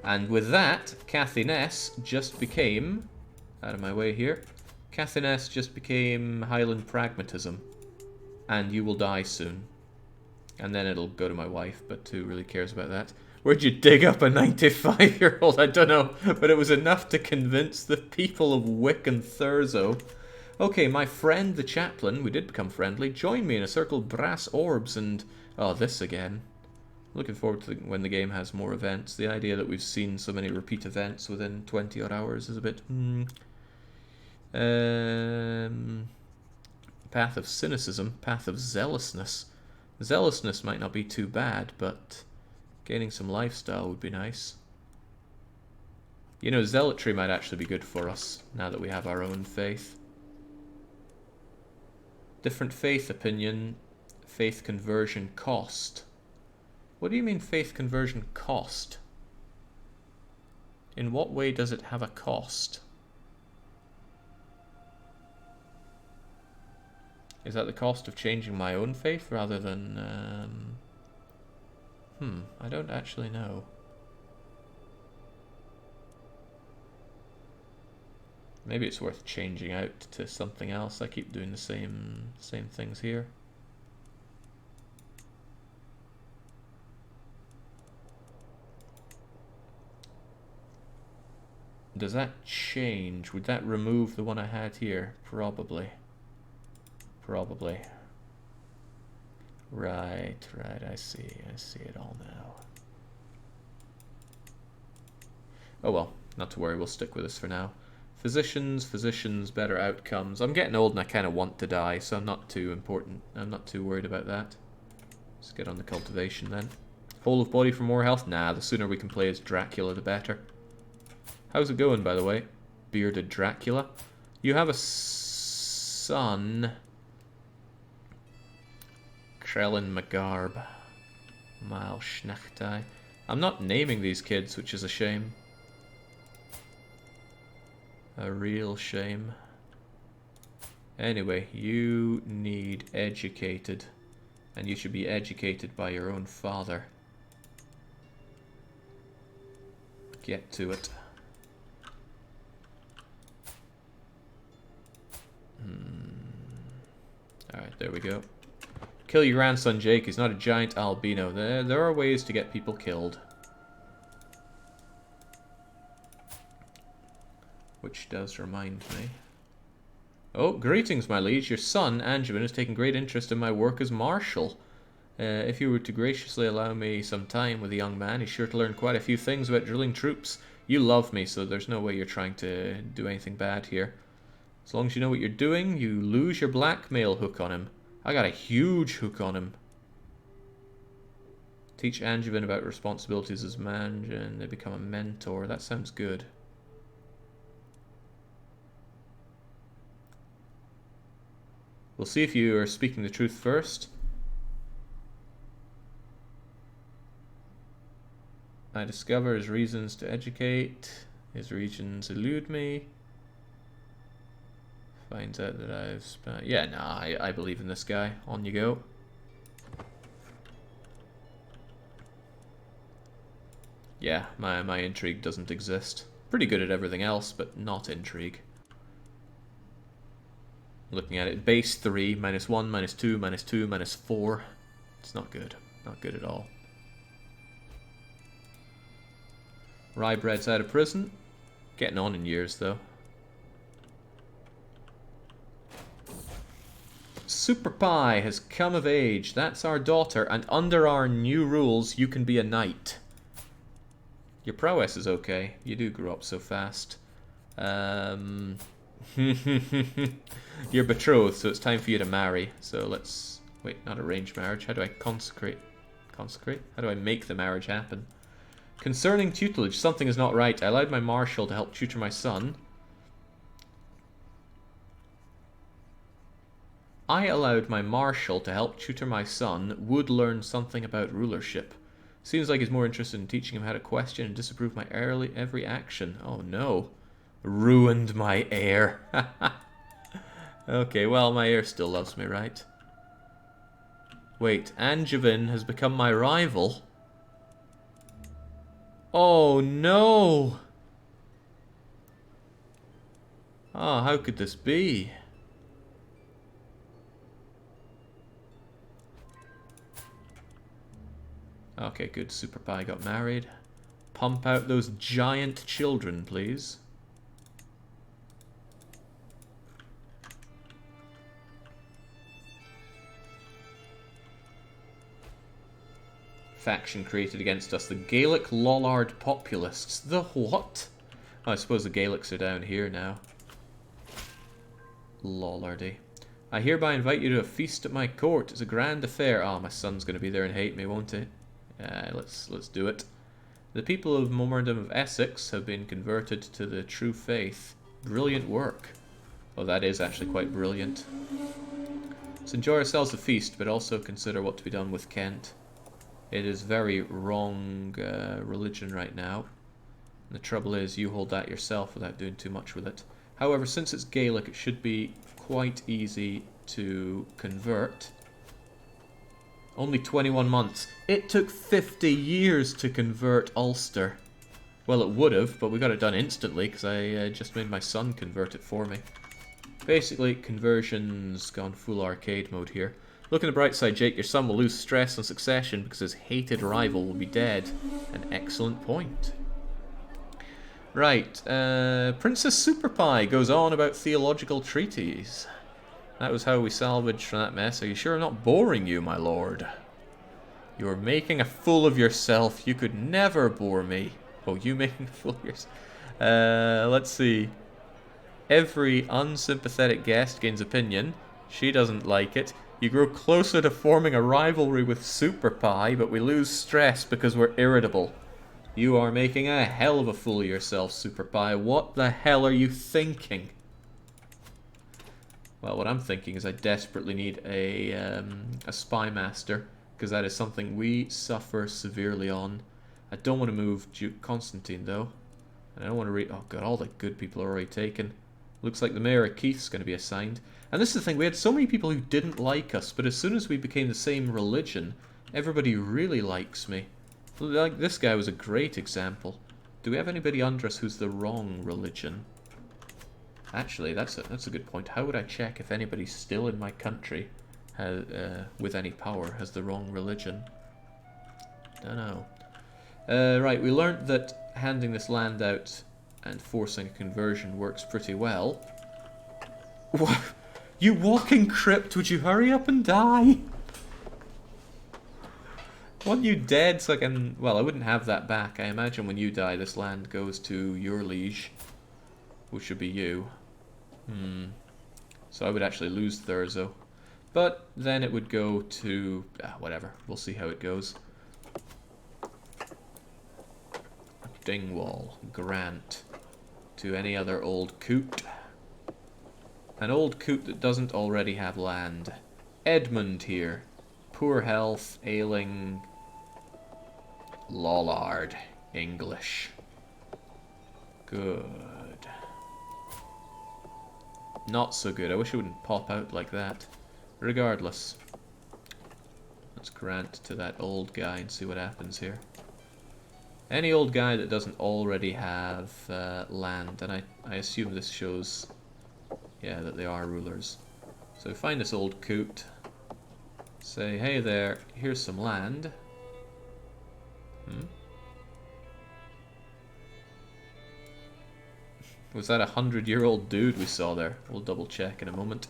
And with that, Caithness just became... Out of my way here. Caithness just became Highland Pragmatism. And you will die soon. And then it'll go to my wife, but who really cares about that? Where'd you dig up a 95-year-old? I don't know, but it was enough to convince the people of Wick and Thurzo. Okay, my friend the chaplain, we did become friendly, joined me in a circle of brass orbs and... Oh, this again. Looking forward to when the game has more events. The idea that we've seen so many repeat events within 20 odd hours is a bit... Path of cynicism, path of zealousness. Zealousness might not be too bad, but gaining some lifestyle would be nice. You know, zealotry might actually be good for us, now that we have our own faith. Different faith opinion, faith conversion cost. What do you mean faith conversion cost? In what way does it have a cost? Is that the cost of changing my own faith rather than... I don't actually know. Maybe it's worth changing out to something else. I keep doing the same things here. Does that change? Would that remove the one I had here? Probably. Probably. Right, I see it all now. Oh well, not to worry, we'll stick with this for now. Physicians, better outcomes. I'm getting old and I kind of want to die, so I'm not too worried about that. Let's get on the cultivation then. Whole of body for more health? Nah, the sooner we can play as Dracula, the better. How's it going, by the way? Bearded Dracula. You have a son... Krellin McGarb. Máel-Snechtai. I'm not naming these kids, which is a shame. A real shame. Anyway, you need educated. And you should be educated by your own father. Get to it. Alright, there we go. Kill your grandson, Jake. He's not a giant albino. There are ways to get people killed. Which does remind me. Oh, greetings, my liege. Your son, Angevin, has taken great interest in my work as marshal. If you were to graciously allow me some time with the young man, he's sure to learn quite a few things about drilling troops. You love me, so there's no way you're trying to do anything bad here. As long as you know what you're doing, you lose your blackmail hook on him. I got a huge hook on him. Teach Angevin about responsibilities as man, and they become a mentor. That sounds good. We'll see if you are speaking the truth first. I discover his reasons to educate. His reasons elude me. Finds out that I've spent... Yeah, nah, I believe in this guy. On you go. Yeah, my intrigue doesn't exist. Pretty good at everything else, but not intrigue. Looking at it, base 3, -1, -2, -2, -4. It's not good. Not good at all. Ryebread's out of prison. Getting on in years, though. Super Pie has come of age. That's our daughter, and under our new rules, you can be a knight. Your prowess is okay. You do grow up so fast. You're betrothed, so it's time for you to marry. So let's... Wait, not arranged marriage. How do I consecrate? Consecrate? How do I make the marriage happen? Concerning tutelage, something is not right. I allowed my marshal to help tutor my son. I allowed my marshal to help tutor my son. Would learn something about rulership. Seems like he's more interested in teaching him how to question and disapprove my every action. Oh no. Ruined my heir. Okay, well, my heir still loves me, right? Wait, Angevin has become my rival? Oh no! Oh, how could this be? Okay, good. Super Pie got married. Pump out those giant children, please. Faction created against us. The Gaelic Lollard Populists. The what? Oh, I suppose the Gaelics are down here now. Lollardy. I hereby invite you to a feast at my court. It's a grand affair. Oh, my son's going to be there and hate me, won't he? Let's do it. The people of Momerdom of Essex have been converted to the true faith. Brilliant work. Oh, that is actually quite brilliant. Let's enjoy ourselves a feast, but also consider what to be done with Kent. It is very wrong religion right now. And the trouble is, you hold that yourself without doing too much with it. However, since it's Gaelic, it should be quite easy to convert. Only 21 months. It took 50 years to convert Ulster. Well, it would have, but we got it done instantly because I just made my son convert it for me. Basically, conversion's gone full arcade mode here. Look on the bright side, Jake. Your son will lose stress on succession because his hated rival will be dead. An excellent point. Right, Princess Super Pie goes on about theological treaties. That was how we salvaged from that mess. Are you sure I'm not boring you, my lord? You're making a fool of yourself. You could never bore me. Oh, you making a fool of yourself? Let's see. Every unsympathetic guest gains opinion. She doesn't like it. You grow closer to forming a rivalry with Super Pie, but we lose stress because we're irritable. You are making a hell of a fool of yourself, Super Pie. What the hell are you thinking? Well, what I'm thinking is I desperately need a spy master, because that is something we suffer severely on. I don't want to move Duke Constantine, though. And I don't want to oh god, all the good people are already taken. Looks like the Mayor of Keith's going to be assigned. And this is the thing, we had so many people who didn't like us, but as soon as we became the same religion, everybody really likes me. Like, this guy was a great example. Do we have anybody under us who's the wrong religion? Actually, that's a good point. How would I check if anybody still in my country has, with any power has the wrong religion? Don't know. Right, we learned that handing this land out and forcing a conversion works pretty well. What? You walking crypt, would you hurry up and die? Want you dead so I can... Well, I wouldn't have that back. I imagine when you die, this land goes to your liege, which should be you. So I would actually lose Thurzo. But then it would go to... whatever. We'll see how it goes. Dingwall. Grant. To any other old coot. An old coot that doesn't already have land. Edmund here. Poor health, ailing... Lollard. English. Good. Not so good. I wish it wouldn't pop out like that. Regardless. Let's grant to that old guy and see what happens here. Any old guy that doesn't already have land, and I assume this shows, yeah, that they are rulers. So find this old coot. Say, hey there, here's some land. Was that a 100-year-old dude we saw there? We'll double check in a moment.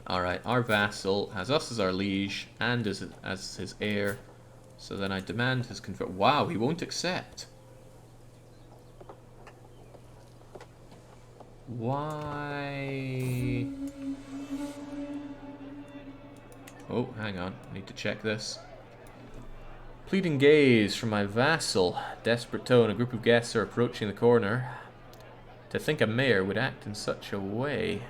Alright, our vassal has us as our liege and as his heir. So then I demand his convert. Wow, he won't accept. Why? Oh, hang on. I need to check this. Pleading gaze from my vassal. Desperate tone. A group of guests are approaching the corner. To think a mayor would act in such a way.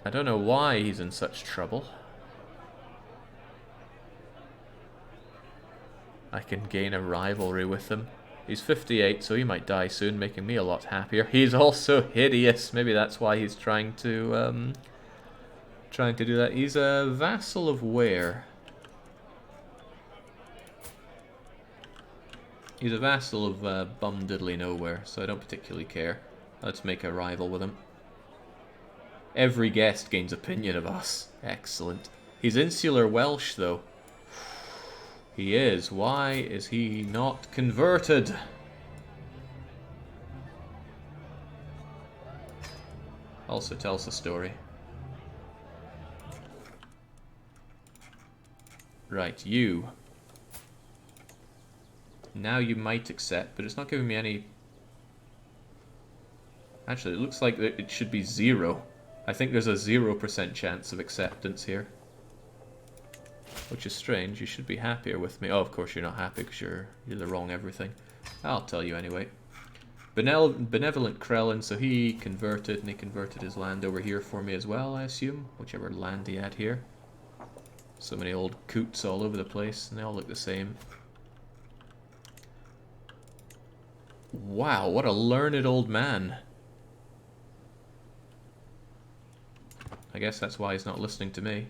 I don't know why he's in such trouble. I can gain a rivalry with him. He's 58, so he might die soon, making me a lot happier. He's also hideous. Maybe that's why he's trying to trying to do that. He's a vassal of where? He's a vassal of bum diddly nowhere, so I don't particularly care. Let's make a rival with him. Every guest gains opinion of us. Excellent. He's insular Welsh, though. He is. Why is he not converted? Also tells the story. Right, you. Now you might accept, but it's not giving me any... Actually, it looks like it should be 0. I think there's a 0% chance of acceptance here. Which is strange. You should be happier with me. Oh, of course you're not happy because you're the wrong everything. I'll tell you anyway. Benevolent Krellin, so he converted, and he converted his land over here for me as well, I assume. Whichever land he had here. So many old coots all over the place, and they all look the same. Wow, what a learned old man. I guess that's why he's not listening to me.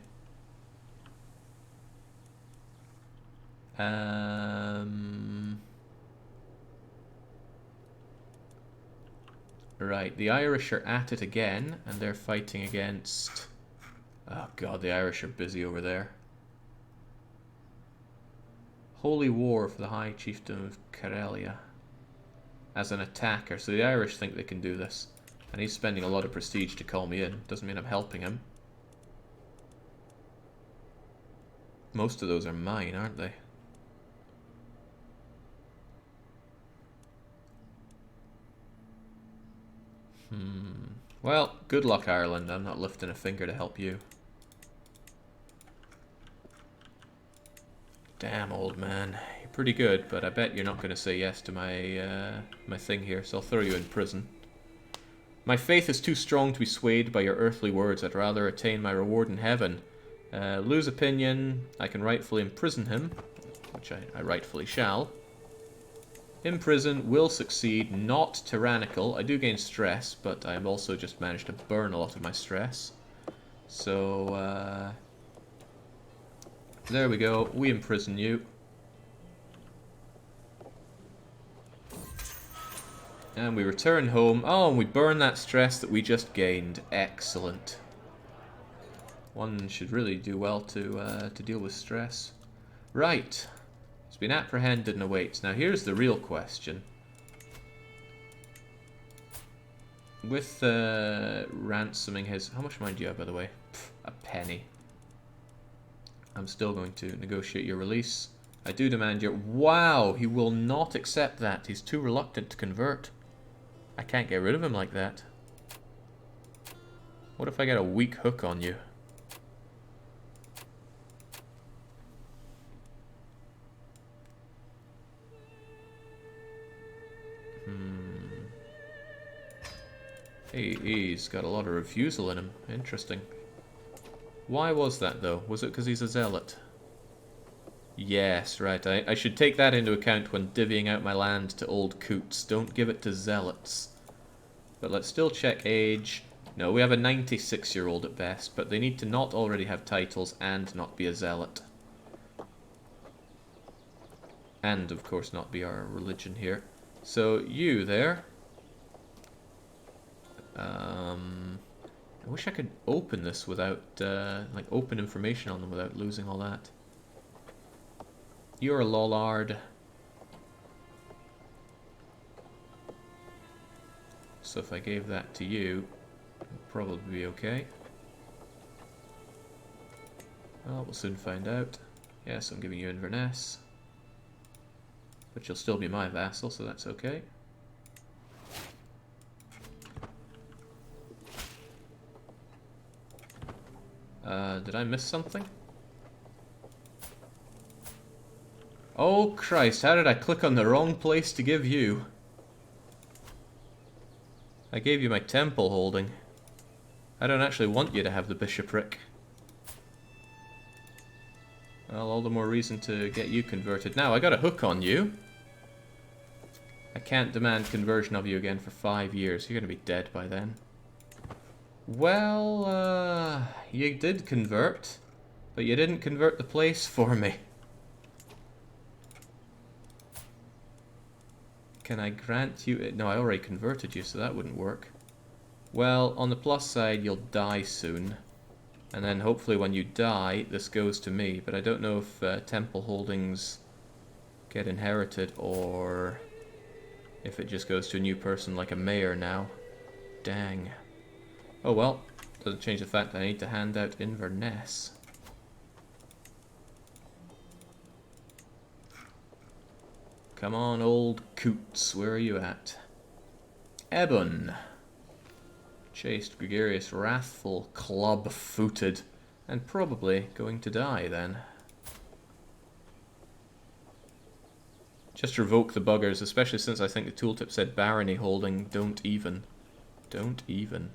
Right, the Irish are at it again, and they're fighting against... Oh god, the Irish are busy over there. Holy War for the High Chieftain of Karelia. As an attacker, so the Irish think they can do this. And he's spending a lot of prestige to call me in. Doesn't mean I'm helping him. Most of those are mine, aren't they? Well, good luck, Ireland. I'm not lifting a finger to help you. Damn, old man. You're pretty good, but I bet you're not going to say yes to my my thing here, so I'll throw you in prison. My faith is too strong to be swayed by your earthly words. I'd rather attain my reward in heaven. Lose opinion. I can rightfully imprison him, which I rightfully shall. Imprison, will succeed, not tyrannical. I do gain stress, but I've also just managed to burn a lot of my stress. So, there we go. We imprison you. And we return home. Oh, and we burn that stress that we just gained. Excellent. One should really do well to deal with stress. Right. He's been apprehended and awaits. Now here's the real question. With ransoming his... How much money do you have, by the way? Pff, a penny. I'm still going to negotiate your release. I do demand your... Wow! He will not accept that. He's too reluctant to convert. I can't get rid of him like that. What if I get a weak hook on you? He's got a lot of refusal in him. Interesting. Why was that, though? Was it because he's a zealot? Yes, right. I should take that into account when divvying out my land to old coots. Don't give it to zealots. But let's still check age. No, we have a 96-year-old at best, but they need to not already have titles and not be a zealot. And, of course, not be our religion here. So, you there... I wish I could open this without, like, open information on them without losing all that. You're a lollard. So if I gave that to you, it would probably be okay. Well, we'll soon find out. Yes, I'm giving you Inverness. But you'll still be my vassal, so that's okay. Did I miss something? Oh Christ, how did I click on the wrong place to give you? I gave you my temple holding. I don't actually want you to have the bishopric. Well, all the more reason to get you converted. Now, I got a hook on you. I can't demand conversion of you again for 5 years. You're going to be dead by then. Well, you did convert, but you didn't convert the place for me. Can I grant you... No, I already converted you, so that wouldn't work. Well, on the plus side, you'll die soon. And then hopefully when you die, this goes to me. But I don't know if temple holdings get inherited or if it just goes to a new person like a mayor now. Dang. Oh well, doesn't change the fact that I need to hand out Inverness. Come on, old coots, where are you at? Ebon. Chaste, gregarious, wrathful, club-footed, and probably going to die then. Just revoke the buggers, especially since I think the tooltip said barony holding, don't even. Don't even.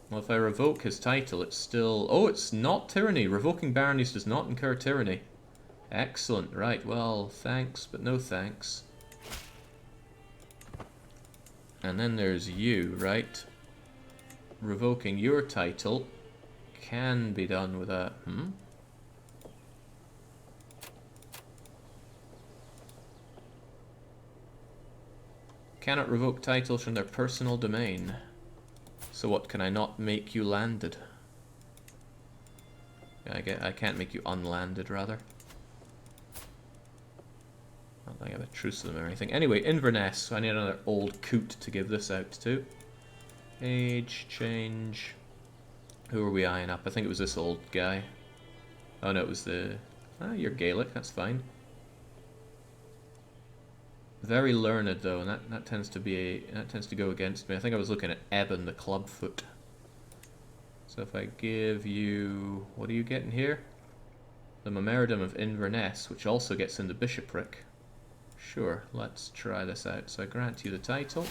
Well, if I revoke his title, it's still... Oh, it's not tyranny. Revoking baronies does not incur tyranny. Excellent. Right, well, thanks, but no thanks. And then there's you, right? Revoking your title can be done with a... Cannot revoke titles from their personal domain. So what, can I not make you landed? I can't make you unlanded, rather. Not that I have a truce with them or anything. Anyway, Inverness. So I need another old coot to give this out to. Age, change. Who are we eyeing up? I think it was this old guy. Oh no, it was the... Ah, you're Gaelic, that's fine. Very learned though, and that tends to go against me. I think I was looking at Eben the clubfoot. So if I give you... What are you getting here? The Memorandum of Inverness, which also gets in the bishopric. Sure, let's try this out. So I grant you the title.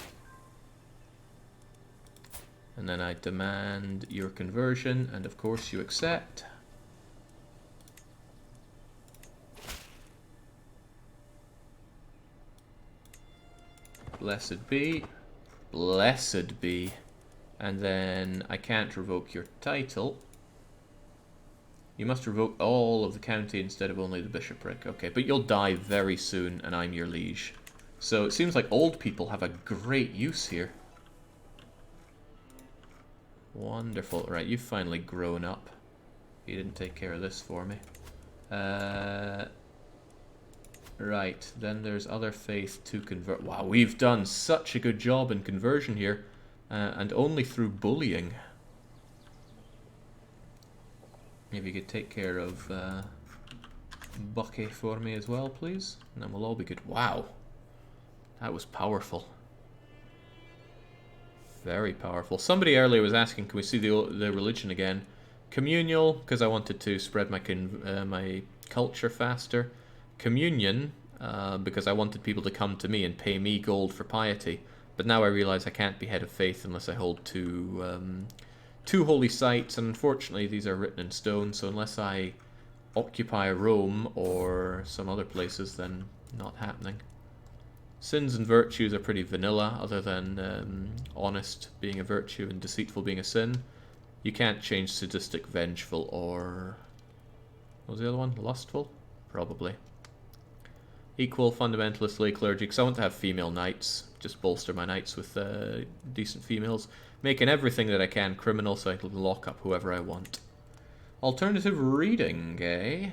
And then I demand your conversion, and of course you accept. Blessed be. Blessed be. And then I can't revoke your title. You must revoke all of the county instead of only the bishopric. Okay, but you'll die very soon, and I'm your liege. So it seems like old people have a great use here. Wonderful. Right, you've finally grown up. You didn't take care of this for me. Right, then there's other faith to convert. Wow, we've done such a good job in conversion here. And only through bullying. Maybe you could take care of Bucky for me as well, please. And then we'll all be good. Wow. That was powerful. Very powerful. Somebody earlier was asking, can we see the religion again? Communal, because I wanted to spread my culture faster. Communion, because I wanted people to come to me and pay me gold for piety. But now I realize I can't be head of faith unless I hold two holy sites, and unfortunately these are written in stone, so unless I occupy Rome or some other places, then not happening. Sins and virtues are pretty vanilla, other than honest being a virtue and deceitful being a sin. You can't change sadistic, vengeful, or... what was the other one? Lustful? Probably. Equal, fundamentalist, lay clergy, because I want to have female knights. Just bolster my knights with decent females. Making everything that I can criminal so I can lock up whoever I want. Alternative reading, eh?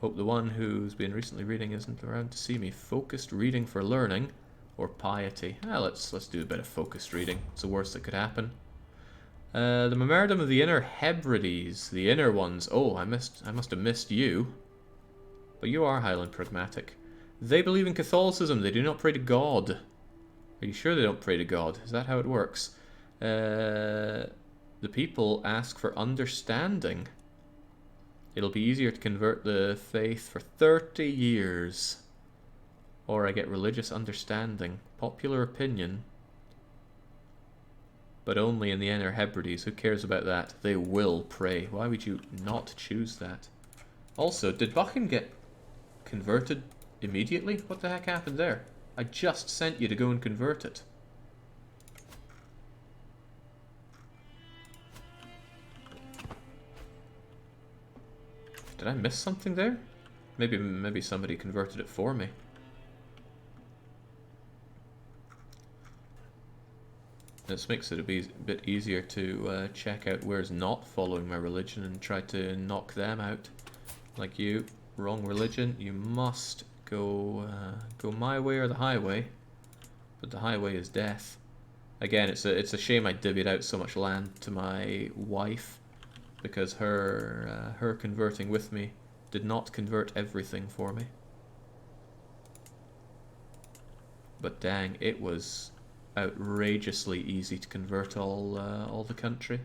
Hope the one who's been recently reading isn't around to see me. Focused reading for learning or piety. Let's do a bit of focused reading. It's the worst that could happen. The Memorandum of the Inner Hebrides. The inner ones. Oh, I must have missed you. But you are Highland Pragmatic. They believe in Catholicism. They do not pray to God. Are you sure they don't pray to God? Is that how it works? The people ask for understanding. It'll be easier to convert the faith for 30 years. Or I get religious understanding. Popular opinion. But only in the Inner Hebrides. Who cares about that? They will pray. Why would you not choose that? Also, did Buchan get converted immediately? What the heck happened there? I just sent you to go and convert it. Did I miss something there? Maybe somebody converted it for me. This makes it a bit easier to check out where's not following my religion and try to knock them out. Like you, wrong religion. You must go go my way or the highway, but the highway is death. Again, it's a shame I divvied out so much land to my wife, because her converting with me did not convert everything for me. But dang, it was outrageously easy to convert all the country.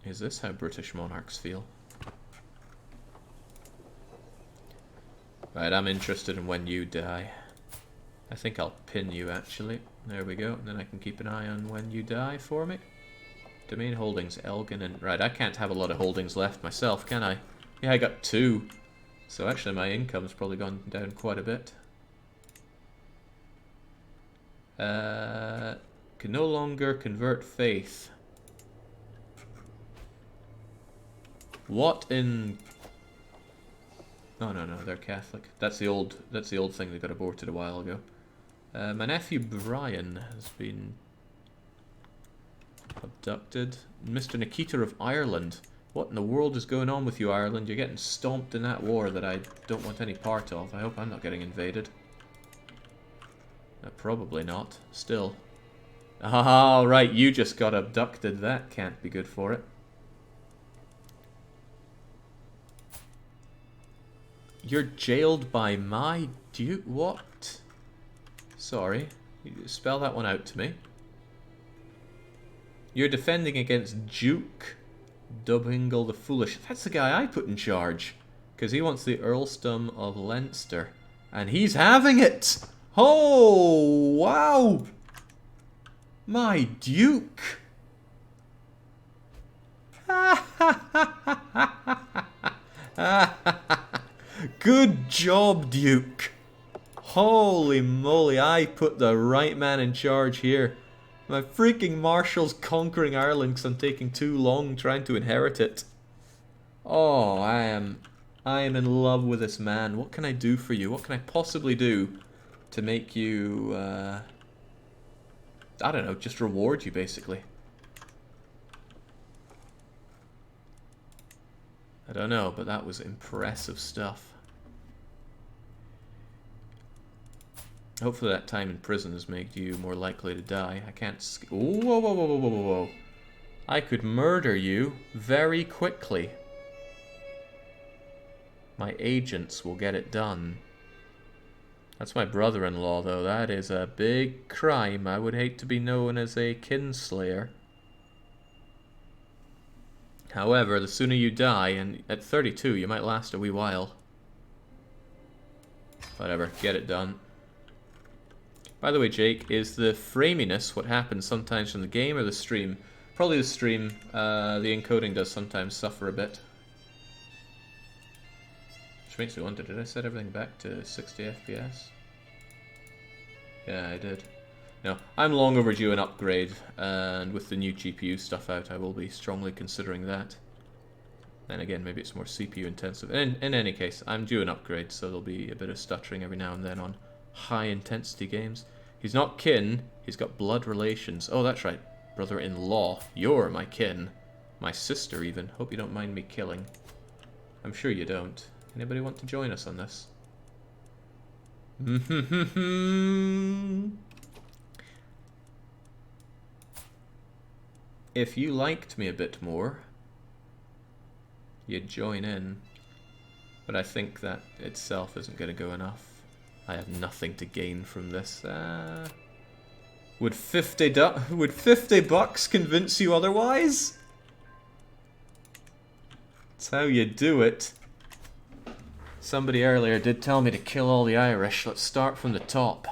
Is this how British monarchs feel? Right, I'm interested in when you die. I think I'll pin you actually. There we go, and then I can keep an eye on when you die for me. Domain holdings, Elgin, and... Right, I can't have a lot of holdings left myself, can I? Yeah, I got 2. So actually my income's probably gone down quite a bit. Can no longer convert faith. What in... Oh no, they're Catholic. That's the old thing that got aborted a while ago. My nephew Brian has been abducted. Mr. Nikita of Ireland. What in the world is going on with you, Ireland? You're getting stomped in that war that I don't want any part of. I hope I'm not getting invaded. Probably not. Still. Ah, right, you just got abducted. That can't be good for it. You're jailed by my Duke? What? Sorry. Spell that one out to me. You're defending against Duke Dubhingle the Foolish. That's the guy I put in charge. Because he wants the Earldom of Leinster. And he's having it! Oh, wow! My Duke! Good job, Duke! Holy moly, I put the right man in charge here. My freaking marshal's conquering Ireland because I'm taking too long trying to inherit it. Oh, I am in love with this man. What can I do for you? What can I possibly do to make you, I don't know, just reward you, basically? I don't know, but that was impressive stuff. Hopefully that time in prison has made you more likely to die. I can't... Whoa, whoa, whoa, whoa, whoa, whoa. I could murder you very quickly. My agents will get it done. That's my brother-in-law, though. That is a big crime. I would hate to be known as a kinslayer. However, the sooner you die, and at 32 you might last a wee while. Whatever, get it done. By the way, Jake, is the framiness what happens sometimes from the game or the stream? Probably the stream. The encoding does sometimes suffer a bit. Which makes me wonder, did I set everything back to 60 FPS? Yeah, I did. No, I'm long overdue an upgrade, and with the new GPU stuff out, I will be strongly considering that. Then again, maybe it's more CPU intensive. In any case, I'm due an upgrade, so there'll be a bit of stuttering every now and then on high intensity games. He's not kin, he's got blood relations. Oh, that's right, brother-in-law. You're my kin. My sister, even. Hope you don't mind me killing. I'm sure you don't. Anybody want to join us on this? If you liked me a bit more, you'd join in. But I think that itself isn't going to go enough. I have nothing to gain from this. Would $50 convince you otherwise? That's how you do it. Somebody earlier did tell me to kill all the Irish. Let's start from the top.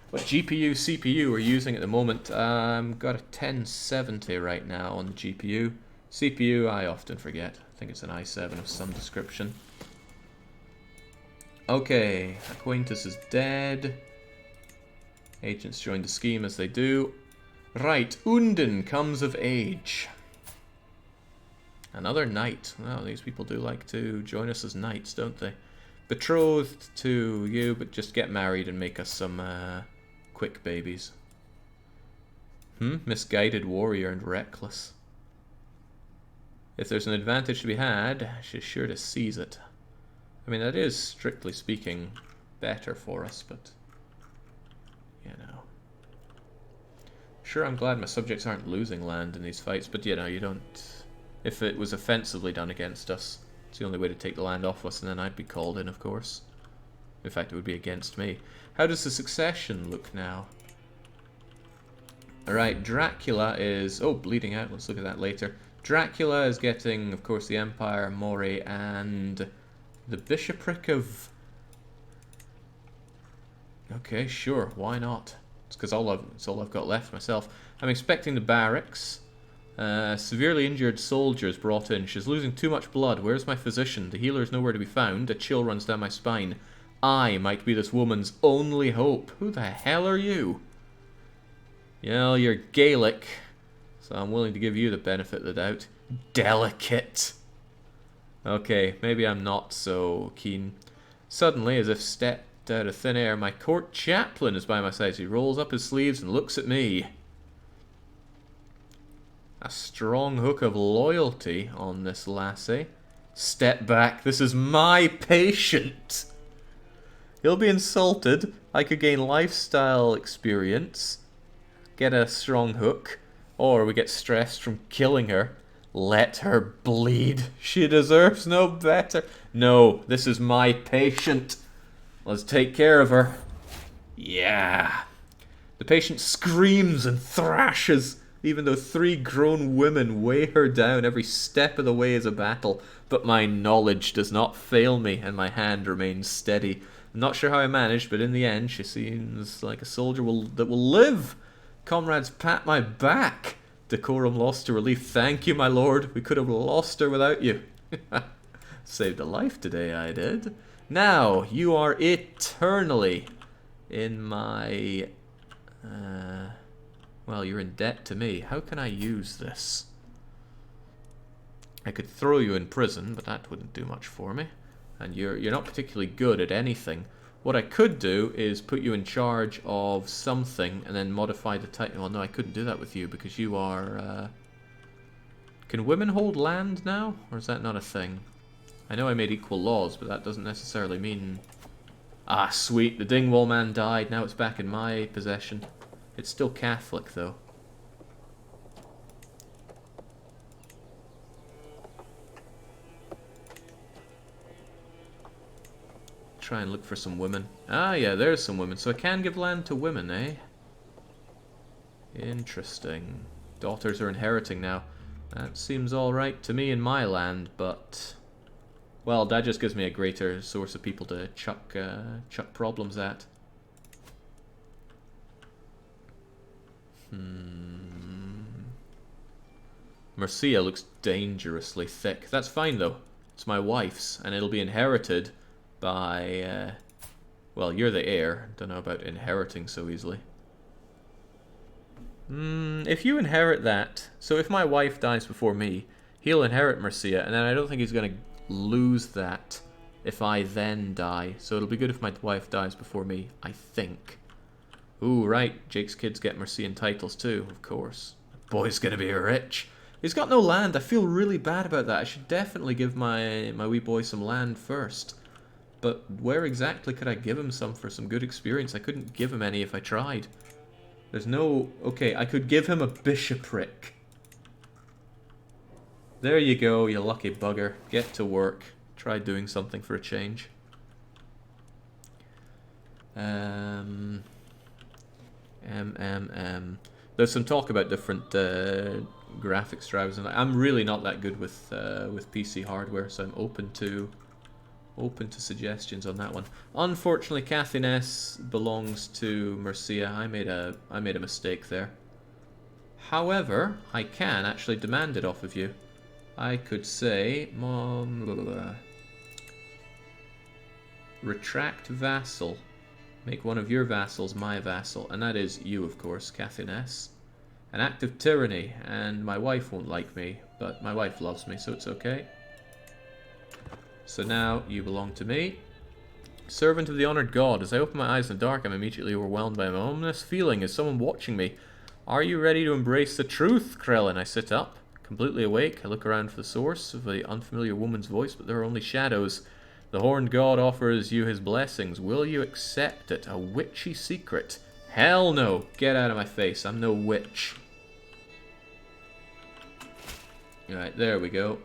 What GPU, CPU we're using at the moment? Got a 1070 right now on the GPU. CPU, I often forget. I think it's an i7 of some description. Okay, Acquaintus is dead. Agents join the scheme as they do. Right, Undin comes of age. Another knight. Well, these people do like to join us as knights, don't they? Betrothed to you, but just get married and make us some quick babies. Misguided warrior and reckless. If there's an advantage to be had, she's sure to seize it. I mean, that is, strictly speaking, better for us, but... you know. Sure, I'm glad my subjects aren't losing land in these fights, but you know, you don't... if it was offensively done against us, it's the only way to take the land off us, and then I'd be called in, of course. In fact, it would be against me. How does the succession look now? Alright, Dracula is... oh, bleeding out, let's look at that later. Dracula is getting, of course, the Empire, Mori, and the Bishopric of... okay, sure, why not? It's because it's all I've got left myself. I'm expecting the barracks. Severely injured soldiers brought in. She's losing too much blood. Where's my physician? The healer is nowhere to be found. A chill runs down my spine. I might be this woman's only hope. Who the hell are you? Yeah, you're Gaelic, so I'm willing to give you the benefit of the doubt. Delicate. Okay, maybe I'm not so keen. Suddenly, as if stepped out of thin air, my court chaplain is by my side. He rolls up his sleeves and looks at me. A strong hook of loyalty on this lassie. Step back, this is my patient. He'll be insulted. I could gain lifestyle experience. Get a strong hook. Or we get stressed from killing her. Let her bleed. She deserves no better. No, this is my patient. Let's take care of her. Yeah. The patient screams and thrashes, even though 3 grown women weigh her down. Every step of the way is a battle. But my knowledge does not fail me, and my hand remains steady. I'm not sure how I managed, but in the end, she seems like a soldier that will live. Comrades pat my back. Decorum lost to relief. Thank you, my lord. We could have lost her without you. Saved a life today, I did. Now, you are eternally in my... well, you're in debt to me. How can I use this? I could throw you in prison, but that wouldn't do much for me. And you're not particularly good at anything. What I could do is put you in charge of something and then modify the title. Well, no, I couldn't do that with you because you are... Can women hold land now? Or is that not a thing? I know I made equal laws, but that doesn't necessarily mean... ah, sweet. The Dingwall man died. Now it's back in my possession. It's still Catholic, though. Try and look for some women. Ah, yeah, there's some women. So I can give land to women, eh? Interesting. Daughters are inheriting now. That seems alright to me in my land, but... well, that just gives me a greater source of people to chuck problems at. Mercia looks dangerously thick. That's fine, though. It's my wife's, and it'll be inherited by, well, you're the heir. Don't know about inheriting so easily. If you inherit that, so if my wife dies before me, he'll inherit Mercia, and then I don't think he's going to lose that if I then die. So it'll be good if my wife dies before me, I think. Ooh, right, Jake's kids get Mercian titles too, of course. The boy's going to be rich. He's got no land. I feel really bad about that. I should definitely give my wee boy some land first. But where exactly could I give him some for some good experience? I couldn't give him any if I tried. There's no... okay, I could give him a bishopric. There you go, you lucky bugger. Get to work. Try doing something for a change. There's some talk about different graphics drivers, and I'm really not that good with PC hardware, so I'm open to suggestions on that one. Unfortunately, Cathines belongs to Mercia. I made a mistake there. However, I can actually demand it off of you. I could say, retract vassal. Make one of your vassals my vassal, and that is you, of course, Cathines. An act of tyranny, and my wife won't like me, but my wife loves me, so it's okay. So now you belong to me. Servant of the honored god, as I open my eyes in the dark, I'm immediately overwhelmed by an ominous feeling. Is someone watching me? Are you ready to embrace the truth, Krellin? I sit up, completely awake. I look around for the source of the unfamiliar woman's voice, but there are only shadows. The horned god offers you his blessings. Will you accept it? A witchy secret? Hell no! Get out of my face. I'm no witch. Alright, there we go.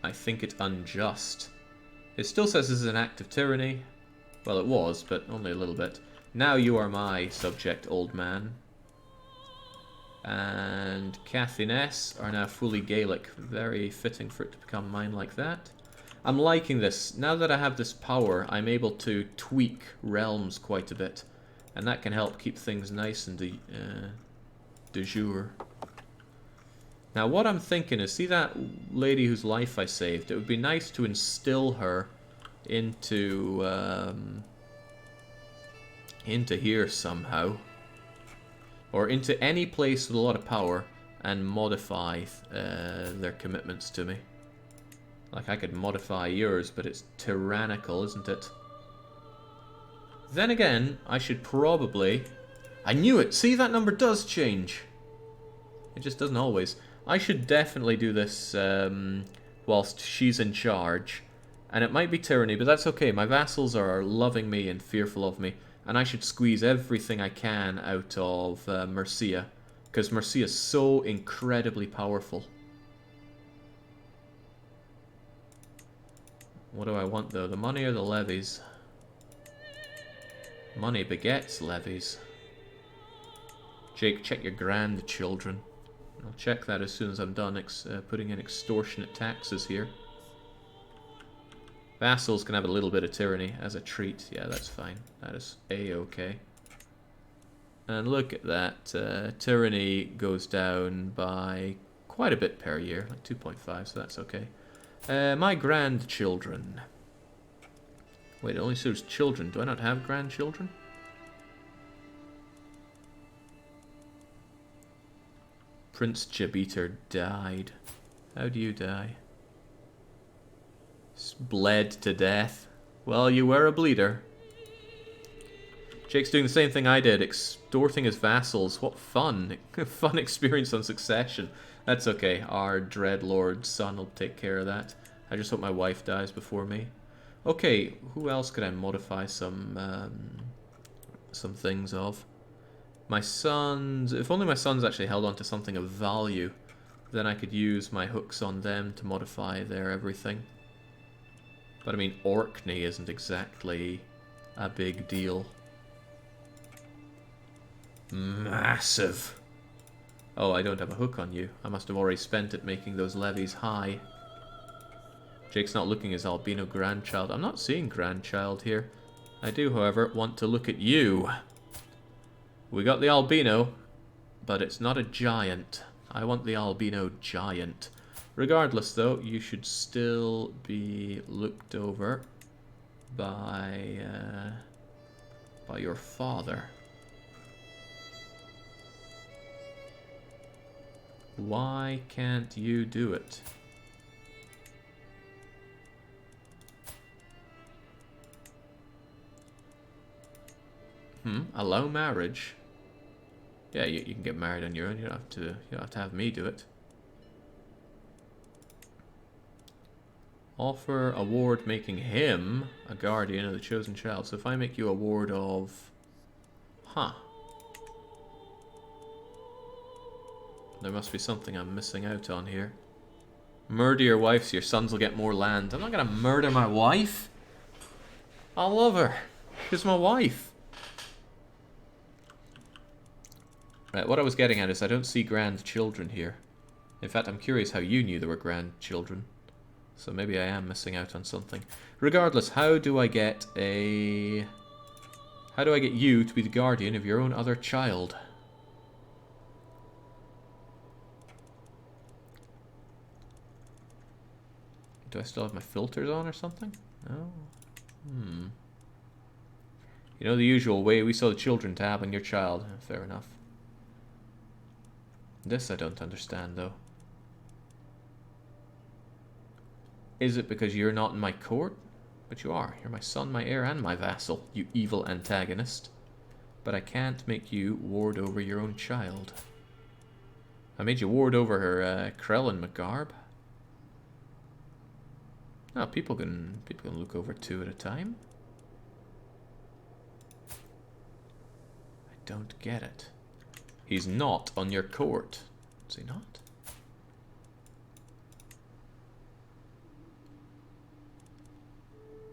I think it's unjust. It still says this is an act of tyranny. Well, it was, but only a little bit. Now you are my subject, old man. And Cathines are now fully Gaelic. Very fitting for it to become mine like that. I'm liking this. Now that I have this power, I'm able to tweak realms quite a bit. And that can help keep things nice and de jure. Now what I'm thinking is, see that lady whose life I saved? It would be nice to instill her into here somehow. Or into any place with a lot of power and modify their commitments to me. Like I could modify yours, but it's tyrannical, isn't it? Then again, I should probably... I knew it! See, that number does change! It just doesn't always. I should definitely do this whilst she's in charge. And it might be tyranny, but that's okay. My vassals are loving me and fearful of me. And I should squeeze everything I can out of Mercia. Because Mercia is so incredibly powerful. What do I want though? The money or the levies? Money begets levies. Jake, check your grandchildren. I'll check that as soon as I'm done putting in extortionate taxes here. Vassals can have a little bit of tyranny as a treat. Yeah, that's fine. That is a-okay. And look at that. Tyranny goes down by quite a bit per year. Like 2.5, so that's okay. My grandchildren. Wait, it only serves children. Do I not have grandchildren? Prince Jabiter died. How do you die? Bled to death. Well, you were a bleeder. Jake's doing the same thing I did, extorting his vassals. What fun. Fun experience on Succession. That's okay. Our Dreadlord's son will take care of that. I just hope my wife dies before me. Okay, who else could I modify some things of? My sons... If only my sons actually held on to something of value, then I could use my hooks on them to modify their everything. But I mean, Orkney isn't exactly a big deal. Massive! Oh, I don't have a hook on you. I must have already spent it making those levies high. Jake's not looking at his albino grandchild. I'm not seeing grandchild here. I do, however, want to look at you. We got the albino, but it's not a giant. I want the albino giant. Regardless, though, you should still be looked over by your father. Why can't you do it? Allow marriage? Yeah, you can get married on your own. You don't have to have me do it. Offer a ward making him a guardian of the chosen child. So if I make you a ward of... There must be something I'm missing out on here. Murder your wife so your sons will get more land. I'm not going to murder my wife. I love her. She's my wife. Right, what I was getting at is I don't see grandchildren here. In fact, I'm curious how you knew there were grandchildren. So maybe I am missing out on something. Regardless, how do I get you to be the guardian of your own other child? Do I still have my filters on or something? No. You know the usual way, we saw the children tab on your child. Fair enough. This I don't understand, though. Is it because you're not in my court? But you are. You're my son, my heir, and my vassal, you evil antagonist. But I can't make you ward over your own child. I made you ward over her, Krellin McGarb. Oh, people can look over two at a time. I don't get it. He's not on your court. Is he not?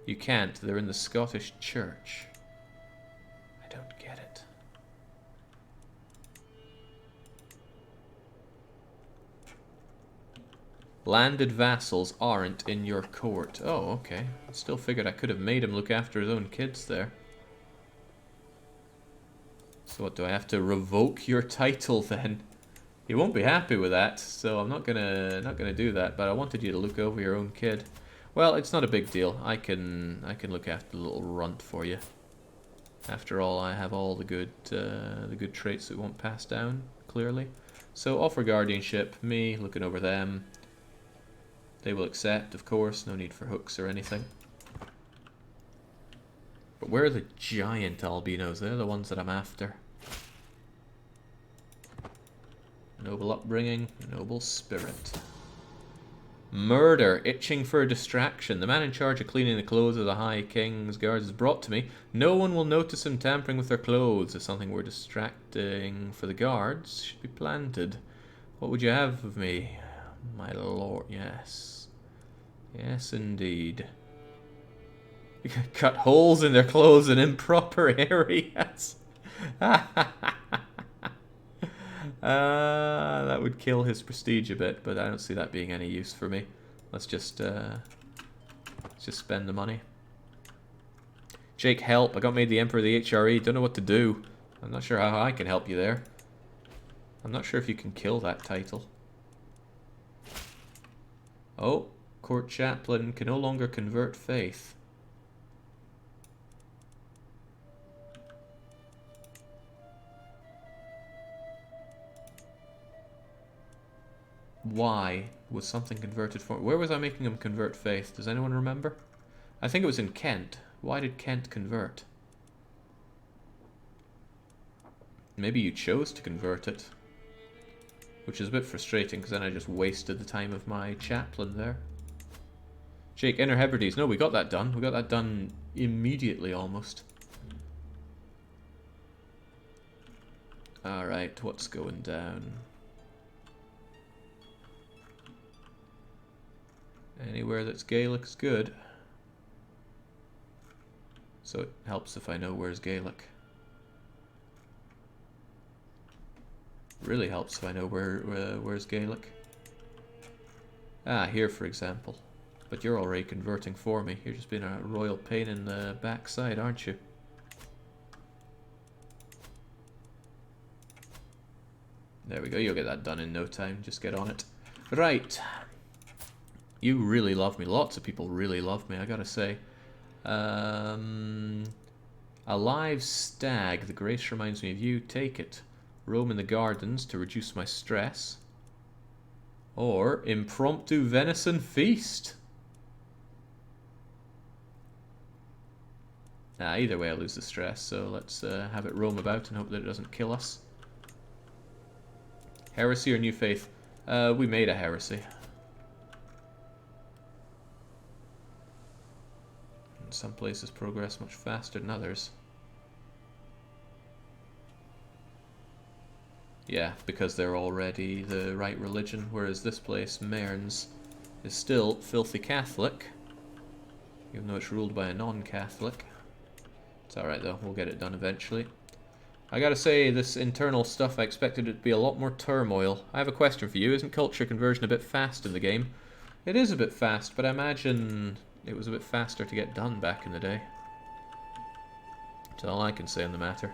You can't. They're in the Scottish Church. I don't get it. Landed vassals aren't in your court. Oh, okay. I still figured I could have made him look after his own kids there. So what, do I have to revoke your title then? You won't be happy with that, so I'm not gonna do that, but I wanted you to look over your own kid. Well, it's not a big deal. I can look after the little runt for you. After all, I have all the good traits that won't pass down, clearly. So offer guardianship, me looking over them. They will accept, of course, no need for hooks or anything. But where are the giant albinos? They're the ones that I'm after. Noble upbringing, noble spirit. Murder, itching for a distraction. The man in charge of cleaning the clothes of the High King's guards is brought to me. No one will notice him tampering with their clothes. If something were distracting for the guards, should be planted. What would you have of me? My lord, yes. Yes, indeed. You can cut holes in their clothes in improper areas. That would kill his prestige a bit, but I don't see that being any use for me. Let's just spend the money. Jake, help. I got made the Emperor of the HRE. Don't know what to do. I'm not sure how I can help you there. I'm not sure if you can kill that title. Oh, court chaplain can no longer convert faith. Why was something converted for? Where was I making him convert faith? Does anyone remember? I think it was in Kent. Why did Kent convert? Maybe you chose to convert it. Which is a bit frustrating, because then I just wasted the time of my chaplain there. Jake, Inner Hebrides. No, we got that done. We got that done immediately, almost. Alright, what's going down? Anywhere that's Gaelic is good. So it helps if I know where's Gaelic. Really helps if I know where's Gaelic. Ah, here for example. But you're already converting for me. You're just being a royal pain in the backside, aren't you? There we go, you'll get that done in no time. Just get on it. Right. You really love me. Lots of people really love me, I gotta say. A live stag. The grace reminds me of you. Take it. Roam in the gardens to reduce my stress. Or impromptu venison feast. Either way I lose the stress, so let's have it roam about and hope that it doesn't kill us. Heresy or new faith? We made a heresy. Some places progress much faster than others. Yeah, because they're already the right religion, whereas this place, Mearns, is still filthy Catholic, even though it's ruled by a non-Catholic. It's alright though, we'll get it done eventually. I gotta say, this internal stuff, I expected it to be a lot more turmoil. I have a question for you. Isn't culture conversion a bit fast in the game? It is a bit fast, but I imagine it was a bit faster to get done back in the day. That's all I can say on the matter.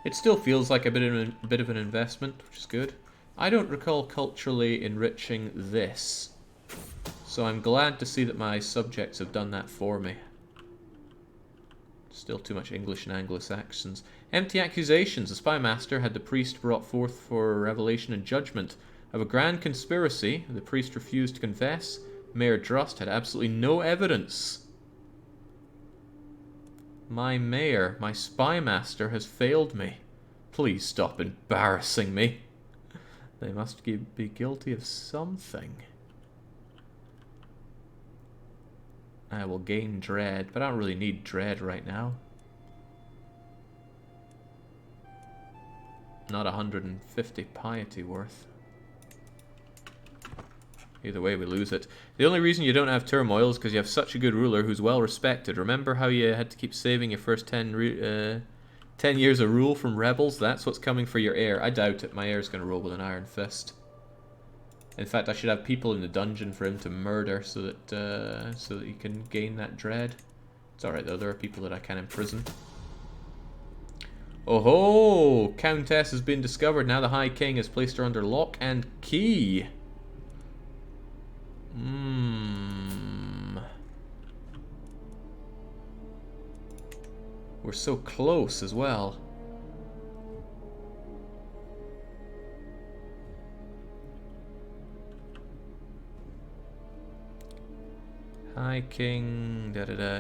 It still feels like a bit of an investment, which is good. I don't recall culturally enriching this, so I'm glad to see that my subjects have done that for me. Still too much English and Anglo-Saxons. Empty accusations. The spy master had the priest brought forth for revelation and judgment of a grand conspiracy. The priest refused to confess. Mayor Drust had absolutely no evidence. My mayor, my spy master, has failed me. Please stop embarrassing me. They must be guilty of something. I will gain dread, but I don't really need dread right now. Not 150 piety worth. Either way, we lose it. The only reason you don't have turmoil is because you have such a good ruler who's well respected. Remember how you had to keep saving your first 10 years of rule from rebels? That's what's coming for your heir. I doubt it. My heir's going to rule with an iron fist. In fact, I should have people in the dungeon for him to murder so that he can gain that dread. It's alright though, there are people that I can imprison. Oh ho! Countess has been discovered. Now the High King has placed her under lock and key. We're so close as well. High King,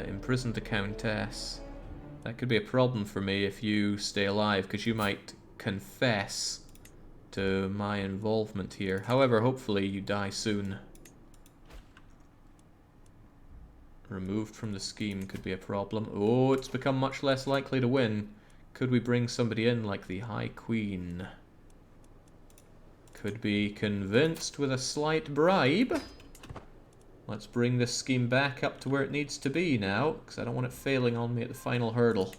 imprisoned the Countess. That could be a problem for me if you stay alive, because you might confess to my involvement here. However, hopefully you die soon. Removed from the scheme could be a problem. Oh, it's become much less likely to win. Could we bring somebody in like the High Queen? Could be convinced with a slight bribe. Let's bring this scheme back up to where it needs to be now, because I don't want it failing on me at the final hurdle.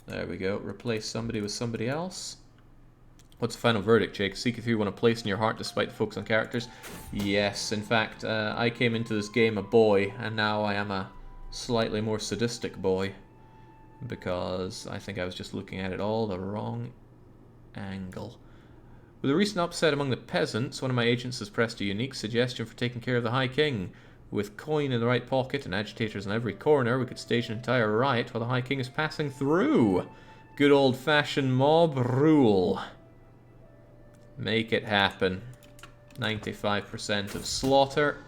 There we go. Replace somebody with somebody else. What's the final verdict, Jake? Seek if you want a place in your heart despite the focus on characters. Yes, in fact, I came into this game a boy, and now I am a slightly more sadistic boy. Because I think I was just looking at it all the wrong angle. With a recent upset among the peasants, one of my agents has pressed a unique suggestion for taking care of the High King. With coin in the right pocket and agitators in every corner, we could stage an entire riot while the High King is passing through. Good old-fashioned mob rule. Make it happen. 95% of slaughter.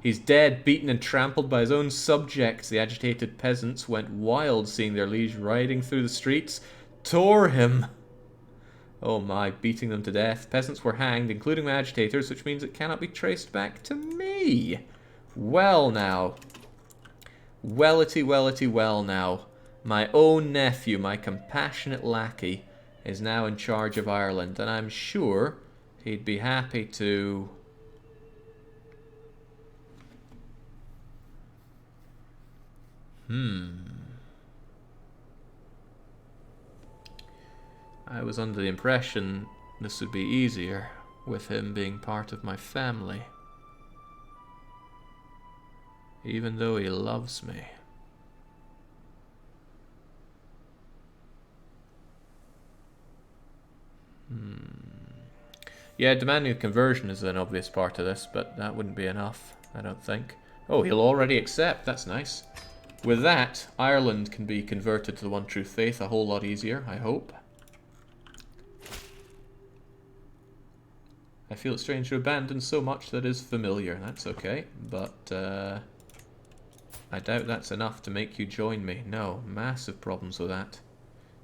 He's dead, beaten and trampled by his own subjects. The agitated peasants went wild seeing their liege riding through the streets. Tore him. Oh my, beating them to death. Peasants were hanged, including my agitators, which means it cannot be traced back to me. Well now. Wellity, wellity, well now. My own nephew, my compassionate lackey, is now in charge of Ireland, and I'm sure he'd be happy to... I was under the impression this would be easier with him being part of my family. Even though he loves me. Yeah, demanding a conversion is an obvious part of this, but that wouldn't be enough, I don't think. Oh, he'll already accept. That's nice. With that, Ireland can be converted to the one true faith a whole lot easier, I hope. I feel it strange to abandon so much that is familiar. That's okay, but I doubt that's enough to make you join me. No, massive problems with that.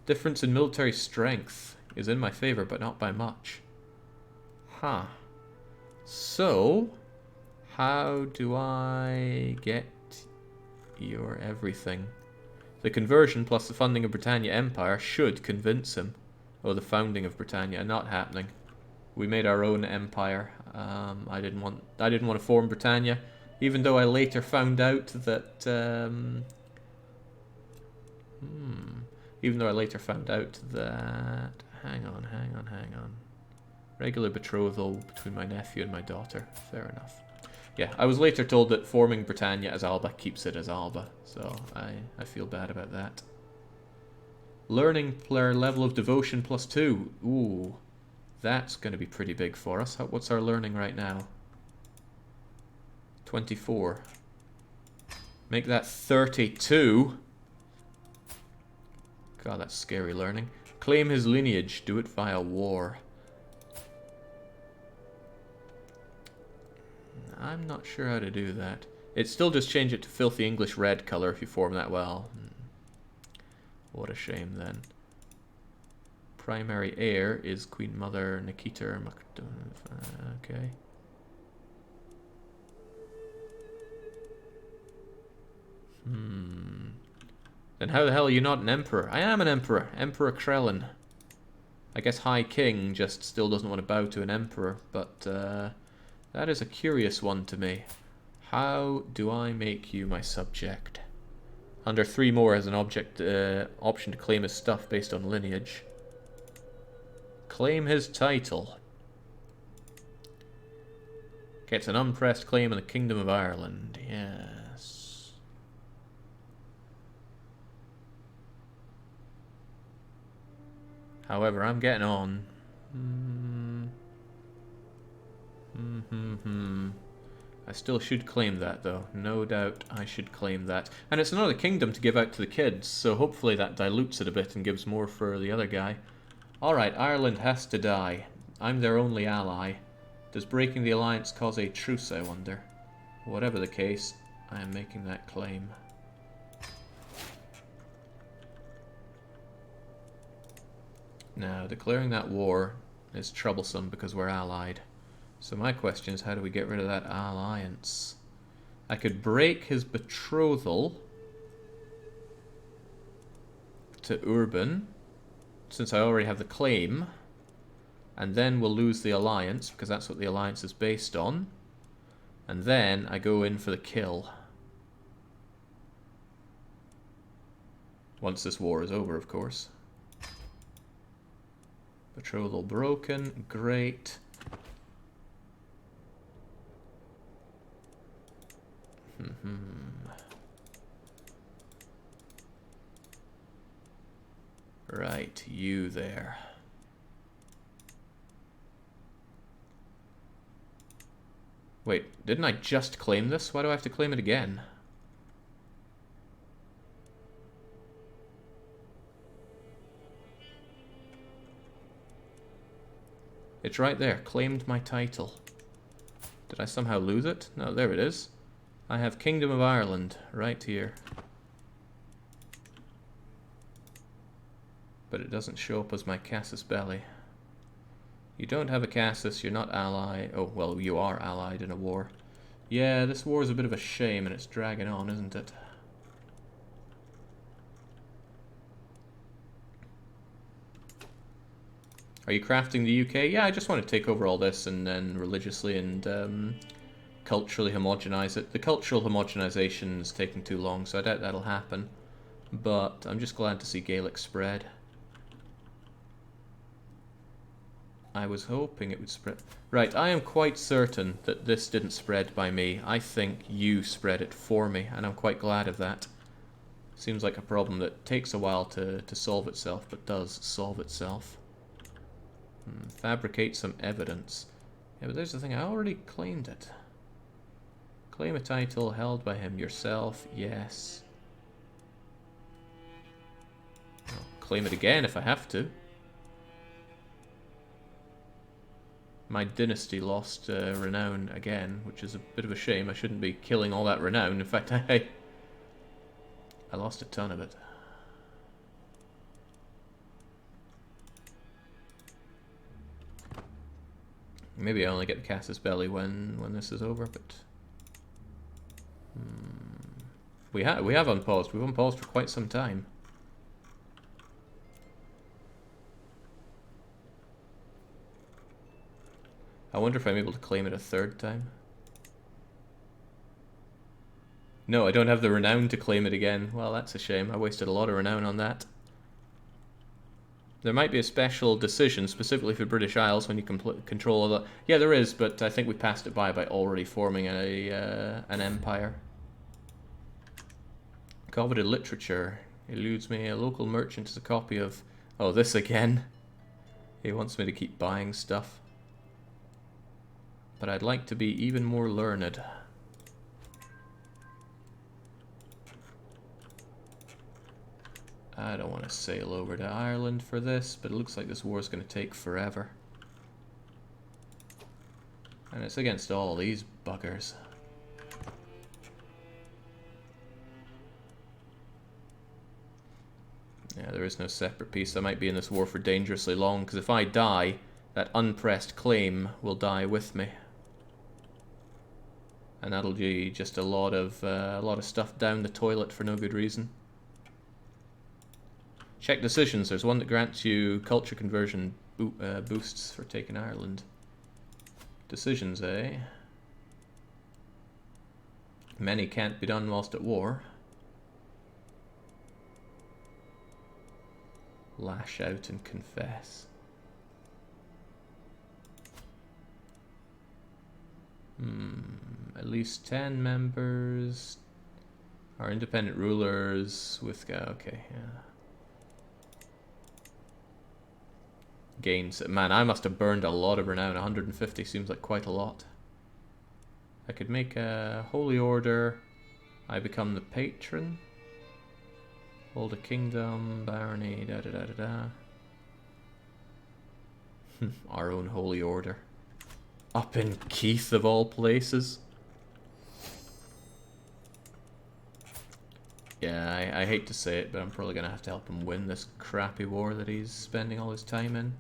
Difference in military strength is in my favor, but not by much. Huh. So, how do I get your everything? The conversion plus the funding of Britannia Empire should convince him. Oh, the founding of Britannia, not happening. We made our own empire. I didn't want to form Britannia, even though I later found out that hang on. Regular betrothal between my nephew and my daughter. Fair enough. Yeah, I was later told that forming Britannia as Alba keeps it as Alba, so I feel bad about that. Learning player level of devotion +2. Ooh. That's going to be pretty big for us. What's our learning right now? 24. Make that 32. God, that's scary learning. Claim his lineage. Do it via war. I'm not sure how to do that. It's still just change it to filthy English red color if you form that well. What a shame then. Primary heir is Queen Mother Nikita. Okay. Then how the hell are you not an emperor? I am an emperor. Emperor Krellin. I guess High King just still doesn't want to bow to an emperor, but that is a curious one to me. How do I make you my subject? Under 3 more has an object option to claim his stuff based on lineage. Claim his title. Gets an unpressed claim in the Kingdom of Ireland. Yes. However, I'm getting on. I still should claim that, though. No doubt I should claim that. And it's another kingdom to give out to the kids, so hopefully that dilutes it a bit and gives more for the other guy. Alright, Ireland has to die. I'm their only ally. Does breaking the alliance cause a truce, I wonder? Whatever the case, I am making that claim. Now, declaring that war is troublesome because we're allied. So my question is, how do we get rid of that alliance? I could break his betrothal to Urban, since I already have the claim, and then we'll lose the alliance, because that's what the alliance is based on. And then I go in for the kill. Once this war is over, of course. Betrothal broken, great. Right, you there. Wait, didn't I just claim this? Why do I have to claim it again? It's right there. Claimed my title. Did I somehow lose it? No, there it is. I have Kingdom of Ireland right here. But it doesn't show up as my casus belli. You don't have a casus, you're not ally. Oh, well, you are allied in a war. Yeah, this war is a bit of a shame and it's dragging on, isn't it? Are you crafting the UK? Yeah, I just want to take over all this and then religiously and culturally homogenize it. The cultural homogenization is taking too long, so I doubt that'll happen. But I'm just glad to see Gaelic spread. I was hoping it would spread. Right, I am quite certain that this didn't spread by me. I think you spread it for me, and I'm quite glad of that. Seems like a problem that takes a while to solve itself, but does solve itself. Fabricate some evidence. Yeah, but there's the thing, I already claimed it. Claim a title held by him yourself, yes. I'll claim it again if I have to. My dynasty lost renown again, which is a bit of a shame. I shouldn't be killing all that renown. In fact, I lost a ton of it. Maybe I only get the casus belli when this is over, but we have unpaused. We've unpaused for quite some time. I wonder if I'm able to claim it a third time. No, I don't have the renown to claim it again. Well, that's a shame. I wasted a lot of renown on that. There might be a special decision specifically for British Isles when you control all that. Yeah, there is, but I think we passed it by already forming an empire. Coveted literature eludes me. A local merchant is a copy of... Oh, this again. He wants me to keep buying stuff. But I'd like to be even more learned. I don't want to sail over to Ireland for this, but it looks like this war is going to take forever. And it's against all these buggers. Yeah, there is no separate piece. I might be in this war for dangerously long, because if I die, that unpressed claim will die with me. And that'll be just a lot of stuff down the toilet for no good reason. Check decisions. There's one that grants you culture conversion boosts for taking Ireland. Decisions, eh? Many can't be done whilst at war. Lash out and confess. At least 10 members are independent rulers with... okay, yeah. Gains. Man, I must have burned a lot of renown. 150 seems like quite a lot. I could make a holy order. I become the patron. Hold a kingdom, barony, da da da da da. Our own holy order. Up in Keith of all places. Yeah, I hate to say it, but I'm probably going to have to help him win this crappy war that he's spending all his time in.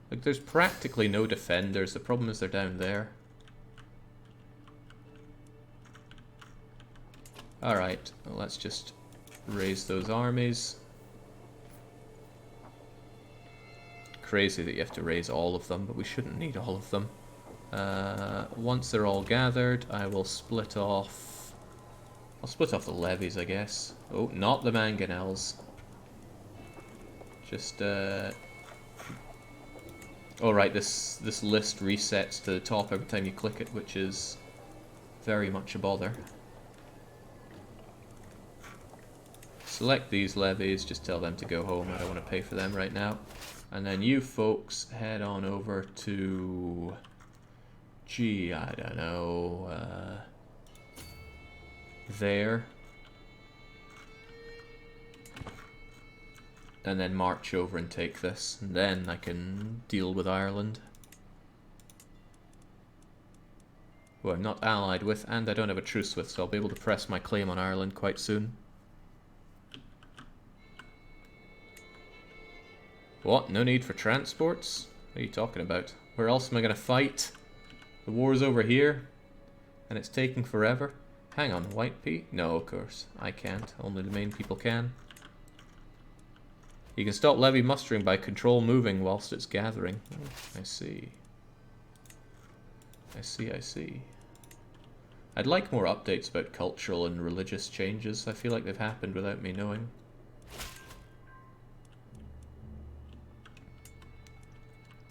Like, there's practically no defenders. The problem is they're down there. Alright, well, let's just raise those armies. Crazy that you have to raise all of them, but we shouldn't need all of them. Once they're all gathered, I will split off... I'll split off the levies, I guess. Oh, not the mangonels. Just, oh, right, this list resets to the top every time you click it, which is very much a bother. Select these levies, just tell them to go home. I don't want to pay for them right now. And then you folks head on over to... Gee, I don't know... there. And then march over and take this. And then I can deal with Ireland. Who I'm not allied with, and I don't have a truce with, so I'll be able to press my claim on Ireland quite soon. What? No need for transports? What are you talking about? Where else am I going to fight? The war's over here, and it's taking forever. Hang on, White Pea? No, of course. I can't. Only the main people can. You can stop levy mustering by control moving whilst it's gathering. Oh, I see. I see, I see. I'd like more updates about cultural and religious changes. I feel like they've happened without me knowing.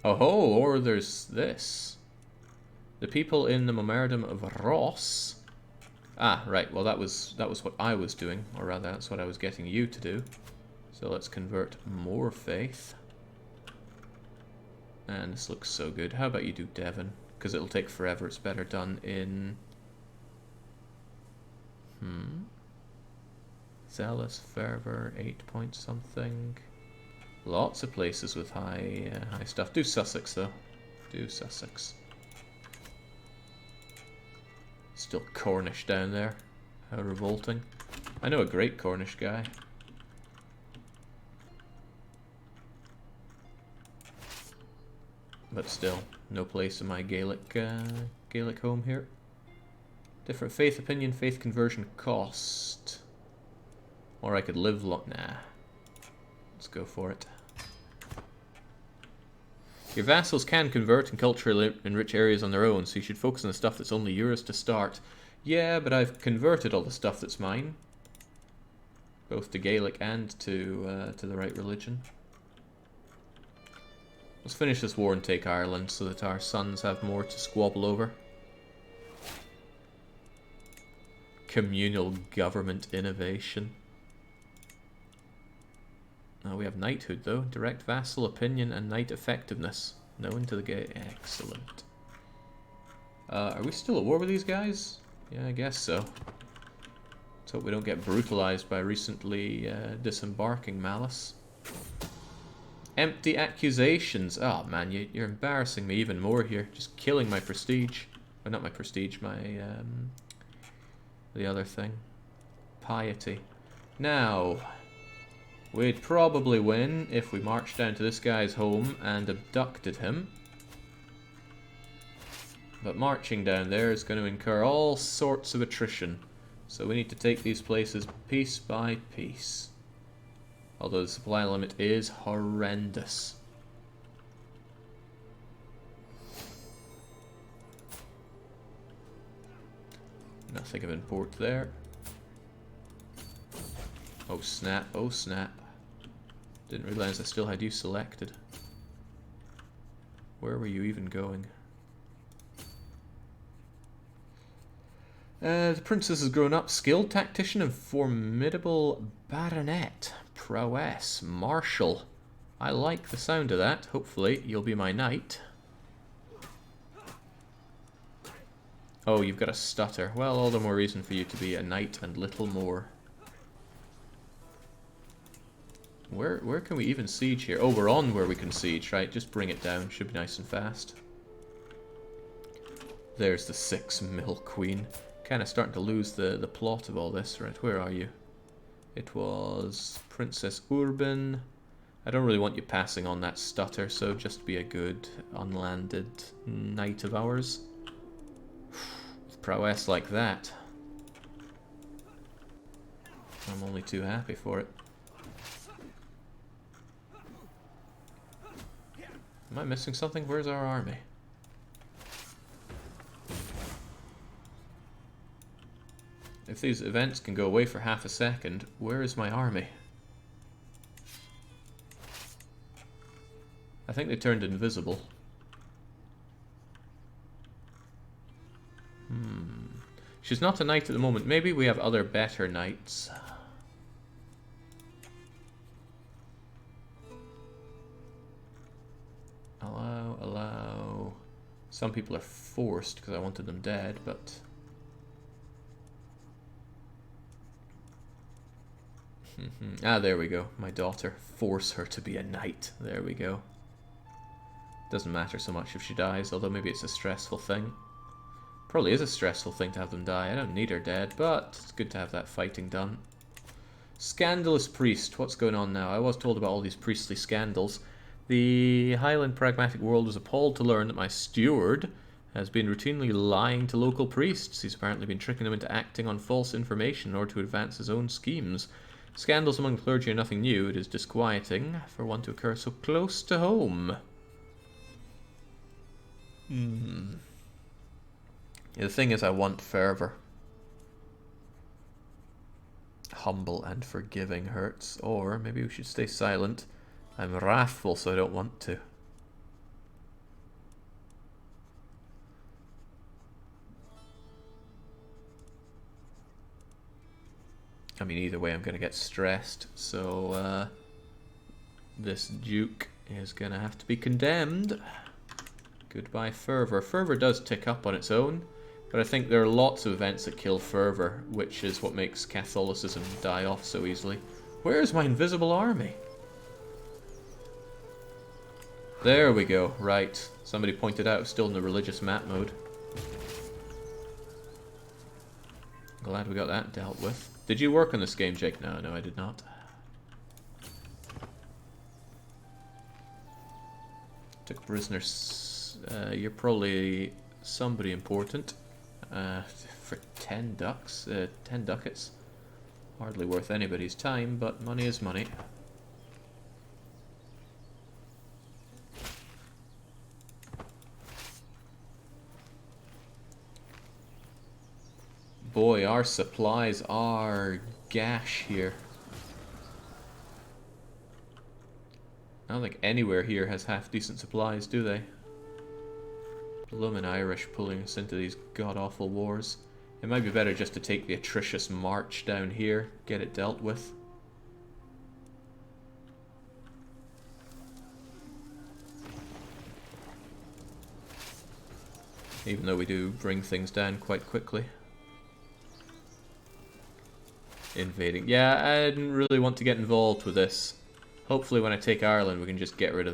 Oh ho, or there's this. The people in the Momerdom of Ross. Ah, right, well that was what I was doing, or rather that's what I was getting you to do. So let's convert more faith. And this looks so good. How about you do Devon? Because it'll take forever, it's better done in... Zealous, Fervor, 8 point something. Lots of places with high stuff. Do Sussex, though. Do Sussex. Still Cornish down there. How revolting. I know a great Cornish guy. But still, no place in my Gaelic home here. Different faith opinion, faith conversion cost. Or I could live long. Nah. Let's go for it. Your vassals can convert and culturally enrich areas on their own, so you should focus on the stuff that's only yours to start. Yeah, but I've converted all the stuff that's mine. Both to Gaelic and to the right religion. Let's finish this war and take Ireland so that our sons have more to squabble over. Communal government innovation. We have knighthood though. Direct vassal opinion and knight effectiveness. Known to the gate. Excellent. Are we still at war with these guys? Yeah, I guess so. Let's hope we don't get brutalized by recently disembarking malice. Empty accusations. Oh man, you're embarrassing me even more here. Just killing my prestige. Well, not my prestige, my the other thing. Piety. Now, we'd probably win if we marched down to this guy's home and abducted him. But marching down there is going to incur all sorts of attrition. So we need to take these places piece by piece. Although the supply limit is horrendous. Nothing of import there. Oh snap, oh snap. Didn't realize I still had you selected. Where were you even going? The princess has grown up. Skilled tactician and formidable baronet. Prowess. Marshal. I like the sound of that. Hopefully you'll be my knight. Oh, you've got a stutter. Well, all the more reason for you to be a knight and little more. Where can we even siege here? Oh, we're on where we can siege, right? Just bring it down. Should be nice and fast. There's the 6 Mill Queen. Kind of starting to lose the plot of all this. Right, where are you? It was Princess Urban. I don't really want you passing on that stutter, so just be a good unlanded knight of ours. With prowess like that, I'm only too happy for it. Am I missing something? Where's our army? If these events can go away for half a second, where is my army? I think they turned invisible. She's not a knight at the moment. Maybe we have other better knights. Allow. Some people are forced because I wanted them dead, but... Ah, there we go. My daughter. Force her to be a knight. There we go. Doesn't matter so much if she dies, although maybe it's a stressful thing. Probably is a stressful thing to have them die. I don't need her dead, but it's good to have that fighting done. Scandalous priest. What's going on now? I was told about all these priestly scandals. The Highland pragmatic world was appalled to learn that my steward has been routinely lying to local priests. He's apparently been tricking them into acting on false information in order to advance his own schemes. Scandals among the clergy are nothing new. It is disquieting for one to occur so close to home. The thing is, I want fervor. Humble and forgiving hurts. Or maybe we should stay silent. I'm wrathful, so I don't want to. I mean, either way, I'm going to get stressed. So, this Duke is going to have to be condemned. Goodbye, fervor. Fervor does tick up on its own. But I think there are lots of events that kill fervor, which is what makes Catholicism die off so easily. Where's my invisible army? There we go. Right. Somebody pointed out, still in the religious map mode. Glad we got that dealt with. Did you work on this game, Jake? No, I did not. Took prisoners. You're probably somebody important. For 10 ducks, 10 ducats. Hardly worth anybody's time, but money is money. Boy, our supplies are gash here. I don't think anywhere here has half decent supplies, do they? Bloomin' Irish pulling us into these god-awful wars. It might be better just to take the atrocious march down here, get it dealt with. Even though we do bring things down quite quickly. Invading. Yeah, I didn't really want to get involved with this. Hopefully when I take Ireland we can just get rid of them.